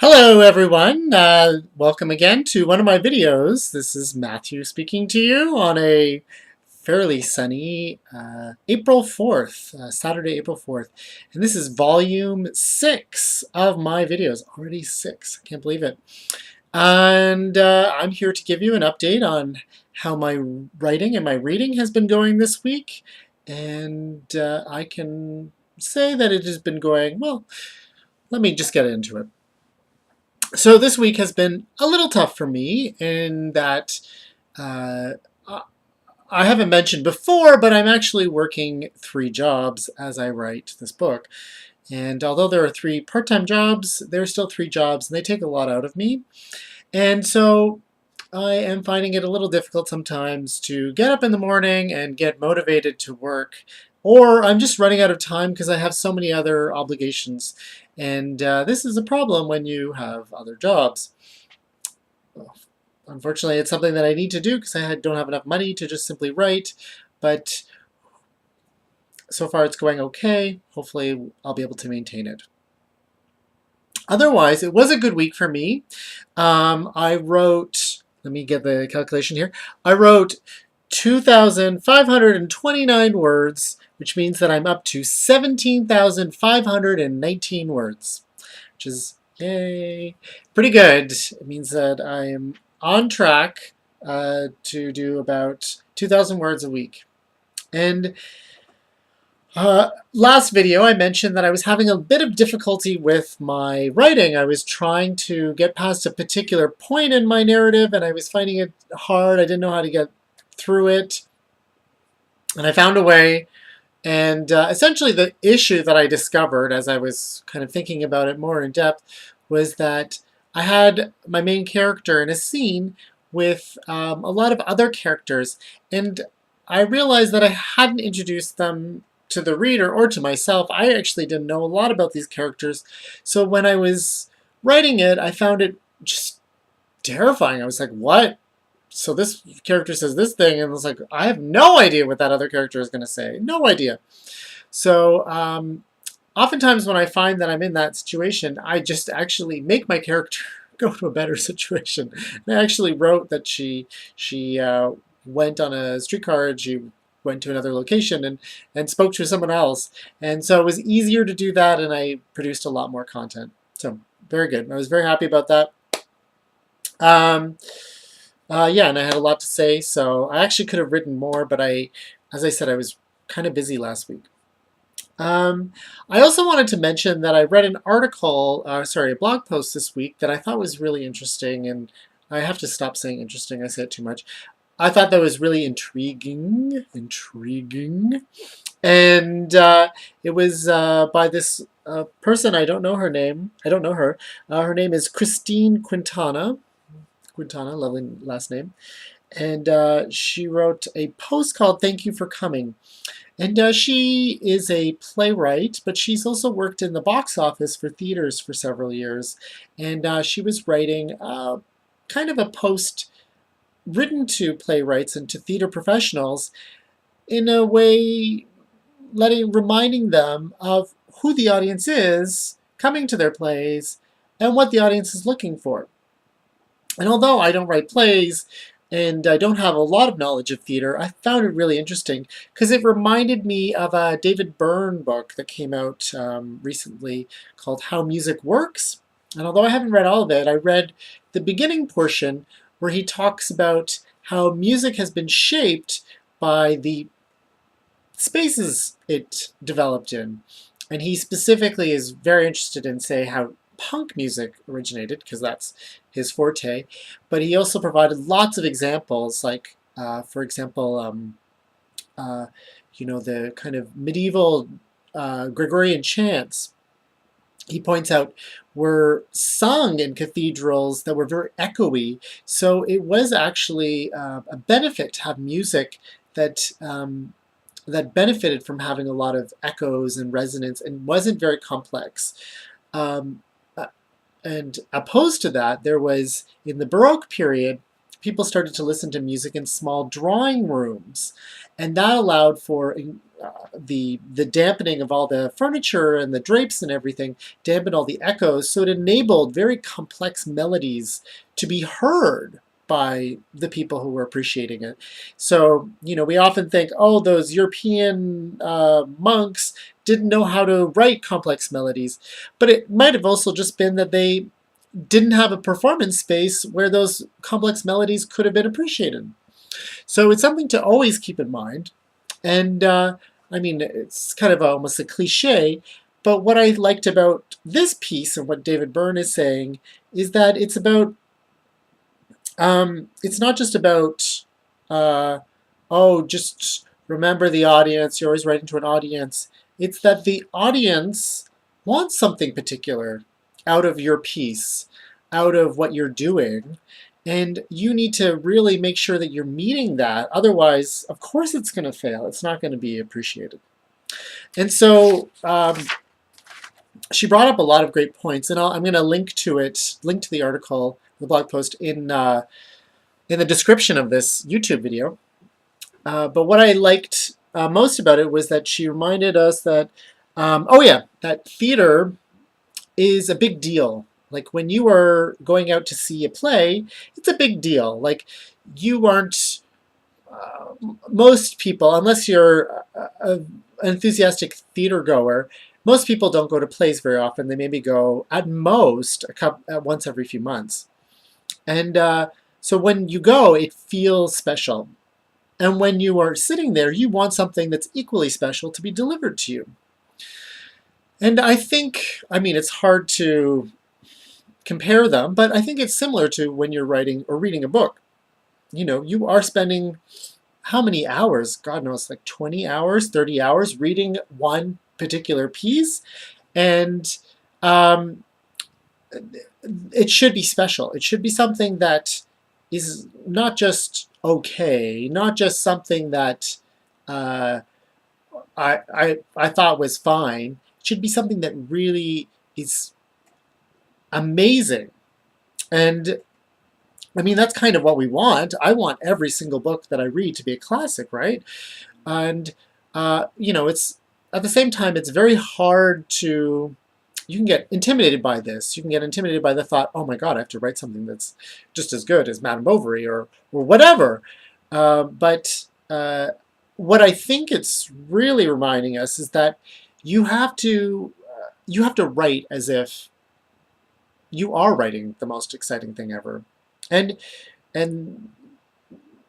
Hello everyone, welcome again to one of my videos. This is Matthew speaking to you on a fairly sunny April 4th, Saturday, April 4th. And this is volume 6 of my videos. Already 6, I can't believe it. And I'm here to give you an update on how my writing and my reading has been going this week. And I can say that it has been going, well, let me just get into it. So this week has been a little tough for me in that uh, I haven't mentioned before, but I'm actually working 3 jobs as I write this book. And although there are 3 part-time jobs, there are still 3 jobs, and they take a lot out of me. And so I am finding it a little difficult sometimes to get up in the morning and get motivated to work, or I'm just running out of time because I have so many other obligations. And this is a problem when you have other jobs. Well, unfortunately, it's something that I need to do because I don't have enough money to just simply write, but so far it's going okay. Hopefully I'll be able to maintain it. Otherwise, it was a good week for me. I wrote, let me get the calculation here. I wrote 2,529 words, which means that I'm up to 17,519 words, which is, yay, pretty good. It means that I am on track to do about 2,000 words a week. And last video I mentioned that I was having a bit of difficulty with my writing. I was trying to get past a particular point in my narrative and I was finding it hard. I didn't know how to get through it. And I found a way. And essentially the issue that I discovered as I was kind of thinking about it more in depth was that I had my main character in a scene with a lot of other characters. And I realized that I hadn't introduced them to the reader or to myself. I actually didn't know a lot about these characters. So when I was writing it, I found it just terrifying. I was like, what? So this character says this thing, and I was like, I have no idea what that other character is going to say. No idea. So oftentimes when I find that I'm in that situation, I just actually make my character go to a better situation. And I actually wrote that she went on a streetcar and she went to another location and spoke to someone else. And so it was easier to do that, and I produced a lot more content. So very good. I was very happy about that. Yeah, and I had a lot to say, so I actually could have written more, but as I said, I was kind of busy last week. I also wanted to mention that I read an article, a blog post this week that I thought was really interesting, and I have to stop saying interesting, I say it too much. I thought that was really intriguing, and it was by this person. I don't know her name. I don't know her. Her name is Quintana. Quintana, lovely last name. And she wrote a post called Thank You for Coming. And she is a playwright, but she's also worked in the box office for theaters for several years. And she was writing kind of a post written to playwrights and to theater professionals in a way reminding them of who the audience is coming to their plays and what the audience is looking for. And although I don't write plays and I don't have a lot of knowledge of theater, I found it really interesting because it reminded me of a David Byrne book that came out recently called How Music Works. And although I haven't read all of it, I read the beginning portion where he talks about how music has been shaped by the spaces it developed in. And he specifically is very interested in, say, how punk music originated, because that's his forte, but he also provided lots of examples, like, for example, the kind of medieval Gregorian chants, he points out, were sung in cathedrals that were very echoey, so it was actually a benefit to have music that that benefited from having a lot of echoes and resonance and wasn't very complex. And opposed to that, there was, in the Baroque period, people started to listen to music in small drawing rooms, and that allowed for the dampening of all the furniture and the drapes and everything, dampened all the echoes, so it enabled very complex melodies to be heard by the people who were appreciating it. So, you know, we often think, oh, those European monks didn't know how to write complex melodies, but it might have also just been that they didn't have a performance space where those complex melodies could have been appreciated. So it's something to always keep in mind. And I mean, it's kind of almost a cliche, but what I liked about this piece and what David Byrne is saying is that it's about, it's not just about, oh, just remember the audience, you're always writing to an audience. It's that the audience wants something particular out of your piece, out of what you're doing, and you need to really make sure that you're meeting that. Otherwise, of course it's going to fail. It's not going to be appreciated. And so she brought up a lot of great points, and I'm going to link to it, link to the article, the blog post in the description of this YouTube video. But what I liked most about it was that she reminded us that, oh yeah, that theater is a big deal. Like when you are going out to see a play, it's a big deal. Like you aren't, most people, unless you're an enthusiastic theater goer, most people don't go to plays very often. They maybe go at most once every few months. And so when you go, it feels special. And when you are sitting there, you want something that's equally special to be delivered to you. And I think, I mean, it's hard to compare them, but I think it's similar to when you're writing or reading a book. You know, you are spending how many hours? God knows, like 20 hours, 30 hours reading one particular piece. And it should be special. It should be something that is not just okay, not just something that I thought was fine. It should be something that really is amazing. And I mean, that's kind of what we want. I want every single book that I read to be a classic, right? And, you know, it's at the same time, it's very hard to, you can get intimidated by this. You can get intimidated by the thought, oh my God, I have to write something that's just as good as Madame Bovary or whatever. But what I think it's really reminding us is that you have to write as if you are writing the most exciting thing ever. And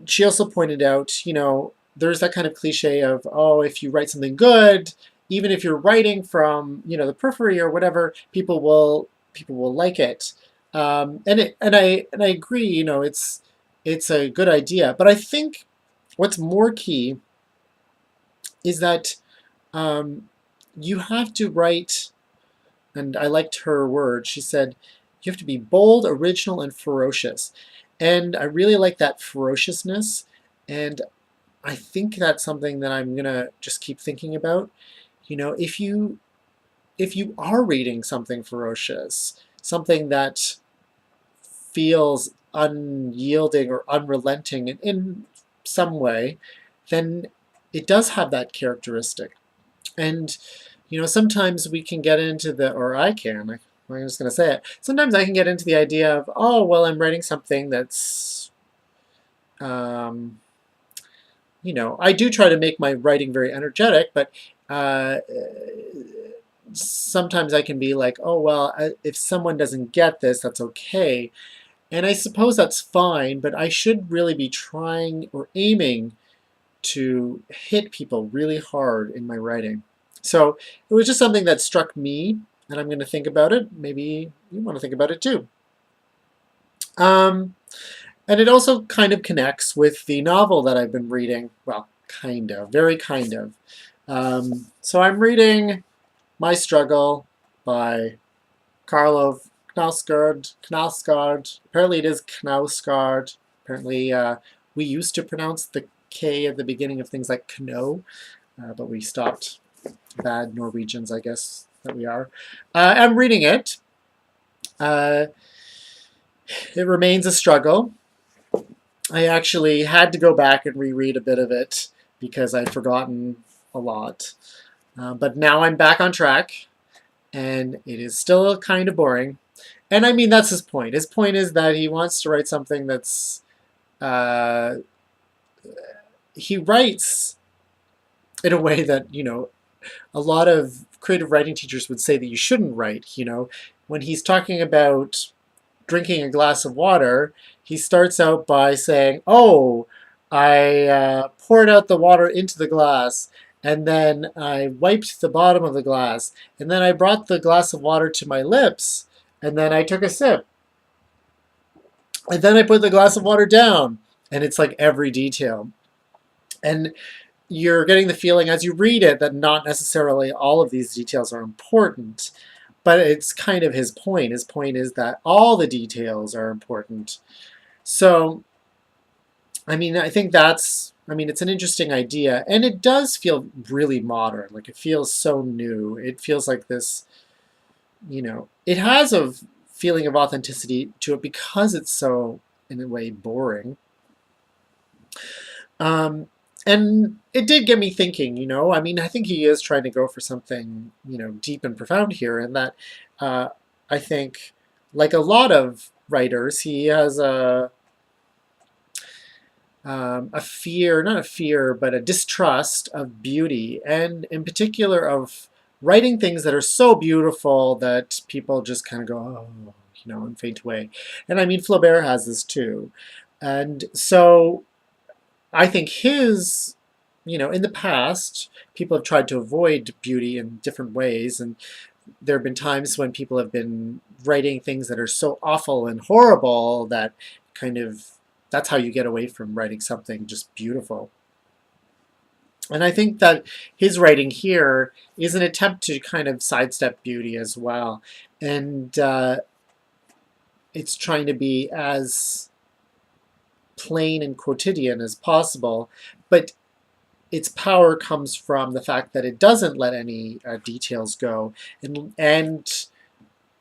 she also pointed out, you know, there's that kind of cliche of, oh, if you write something good, even if you're writing from, you know, the periphery or whatever, people will like it. And I agree, you know, it's a good idea. But I think what's more key is that you have to write, and I liked her word. She said, you have to be bold, original, and ferocious. And I really like that ferociousness. And I think that's something that I'm going to just keep thinking about. You know, if you are reading something ferocious, something that feels unyielding or unrelenting in some way, then it does have that characteristic. And, you know, sometimes we can get into the, or I can, I'm just going to say it, sometimes I can get into the idea of, oh, well, I'm writing something that's, you know, I do try to make my writing very energetic, but sometimes I can be like, oh, well, if someone doesn't get this, that's okay. And I suppose that's fine, but I should really be trying or aiming to hit people really hard in my writing. So it was just something that struck me, and I'm going to think about it. Maybe you want to think about it too. And it also kind of connects with the novel that I've been reading. Well, kind of, very kind of. So I'm reading My Struggle by Karl of Knausgaard. Apparently it is Knausgaard. Apparently we used to pronounce the K at the beginning of things like Kno, but we stopped. Bad Norwegians, I guess, that we are. I'm reading it. It remains a struggle. I actually had to go back and reread a bit of it because I'd forgotten a lot. But now I'm back on track, and it is still kind of boring. And I mean, that's his point. His point is that he wants to write something that's uh, he writes in a way that, a lot of creative writing teachers would say that you shouldn't write. When he's talking about drinking a glass of water, he starts out by saying, "Oh, I poured out the water into the glass, and then I wiped the bottom of the glass, and then I brought the glass of water to my lips, and then I took a sip, and then I put the glass of water down." And it's like every detail. And you're getting the feeling as you read it that not necessarily all of these details are important, but it's kind of his point. His point is that all the details are important. So, I mean, I think it's an interesting idea, and it does feel really modern. Like, it feels so new. It feels like this, it has a feeling of authenticity to it because it's so, in a way, boring. Um, and it did get me thinking, I mean, I think he is trying to go for something, deep and profound here, and that I think, like a lot of writers, he has a fear, not a fear, but a distrust of beauty, and in particular of writing things that are so beautiful that people just kind of go, oh, and faint away. And I mean, Flaubert has this too. And so I think in the past, people have tried to avoid beauty in different ways, and there have been times when people have been writing things that are so awful and horrible that kind of that's how you get away from writing something just beautiful. And I think that his writing here is an attempt to kind of sidestep beauty as well. And it's trying to be as plain and quotidian as possible, but its power comes from the fact that it doesn't let any details go and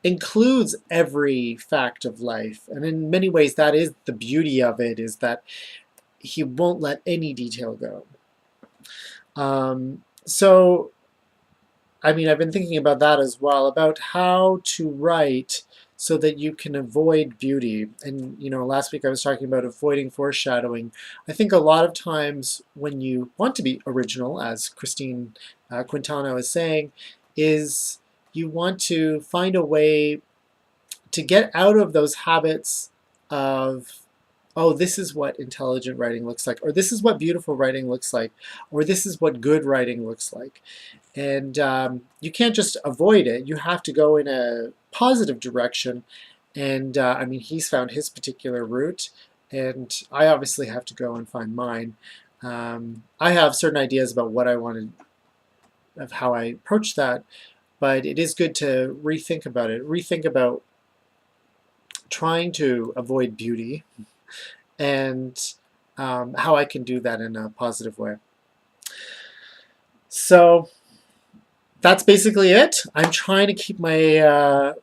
includes every fact of life. And in many ways, that is the beauty of it, is that he won't let any detail go. So, I mean, I've been thinking about that as well, about how to write so that you can avoid beauty. And, last week I was talking about avoiding foreshadowing. I think a lot of times when you want to be original, as Christine Quintana is saying, is you want to find a way to get out of those habits of, oh, this is what intelligent writing looks like, or this is what beautiful writing looks like, or this is what good writing looks like. And you can't just avoid it. You have to go in a positive direction. And I mean, he's found his particular route, and I obviously have to go and find mine. I have certain ideas about what I wanted, of how I approach that, but it is good to rethink about it, rethink about trying to avoid beauty and how I can do that in a positive way. So that's basically it. I'm trying to keep my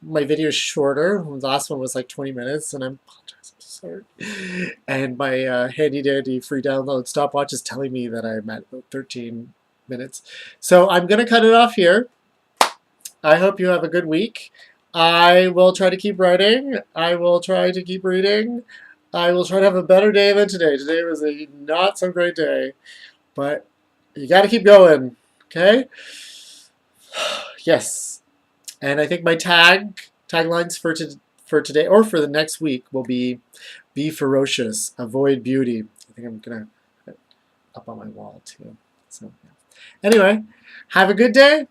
my videos shorter. The last one was like 20 minutes, and I'm sorry. And my handy dandy free download stopwatch is telling me that I'm at about 13 minutes. So I'm going to cut it off here. I hope you have a good week. I will try to keep writing. I will try to keep reading. I will try to have a better day than today. Today was a not so great day, but you got to keep going, okay? Yes. And I think my taglines for today or for the next week will be ferocious, avoid beauty. I think I'm going to put it up on my wall too. So, yeah. Anyway, have a good day.